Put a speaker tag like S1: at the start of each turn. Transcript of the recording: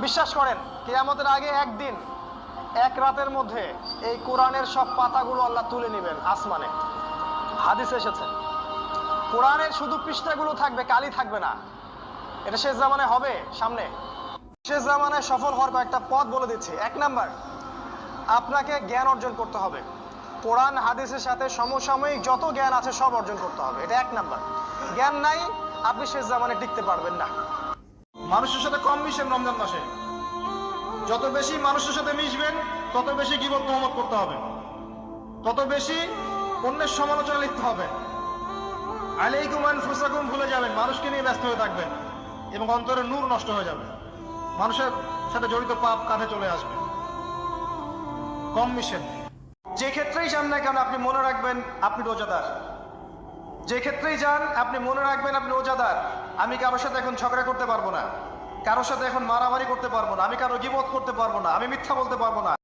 S1: বিশ্বাস করেন কিয়ামতের আগে একদিন এক রাতের মধ্যে এই কোরআনের সব পাতাগুলো আল্লাহ তুলে নেবেন আসমানে। হাদিসে এসেছে কোরআনের শুধু পৃষ্ঠাগুলো থাকবে, কালি থাকবে না। এটা শেষ জামানায় হবে সামনে। শেষ জামানায় সফল হওয়ার কয়েকটা পথ বলে দিচ্ছি। এক নাম্বার, আপনাকে জ্ঞান অর্জন করতে হবে। কোরআন হাদিসের সাথে সমসাময়িক যত জ্ঞান আছে সব অর্জন করতে হবে, এটা এক নাম্বার। জ্ঞান নাই, আপনি শেষ জামানায় টিকতে পারবেন না। মানুষের সাথে কম মিশেন রমজান মাসে। যত বেশি মানুষের সাথে মিশবেন তত বেশি গীবত তহমত করতে হবে, তত বেশি অন্যের সমালোচনা লিখতে হবে। আলাইকুম আনফুসাকুম ভুলে যাবেন, মানুষকে নিয়ে ব্যস্ত হয়ে থাকবেন এবং অন্তরের নূর নষ্ট হয়ে যাবে। মানুষের সাথে জড়িত পাপ কাঁধে চলে আসবে। কম মিশেন। যে ক্ষেত্রেই যান না কেন আপনি মনে রাখবেন আপনি রোজাদার। যে ক্ষেত্রেই যান আপনি মনে রাখবেন আপনি রোজাদার। আমি কারোর সাথে এখন ঝগড়া করতে পারবো না, কারোর সাথে এখন মারামারি করতে পারবো না, আমি কারো গীবত করতে পারবো না, আমি মিথ্যা বলতে পারবো না।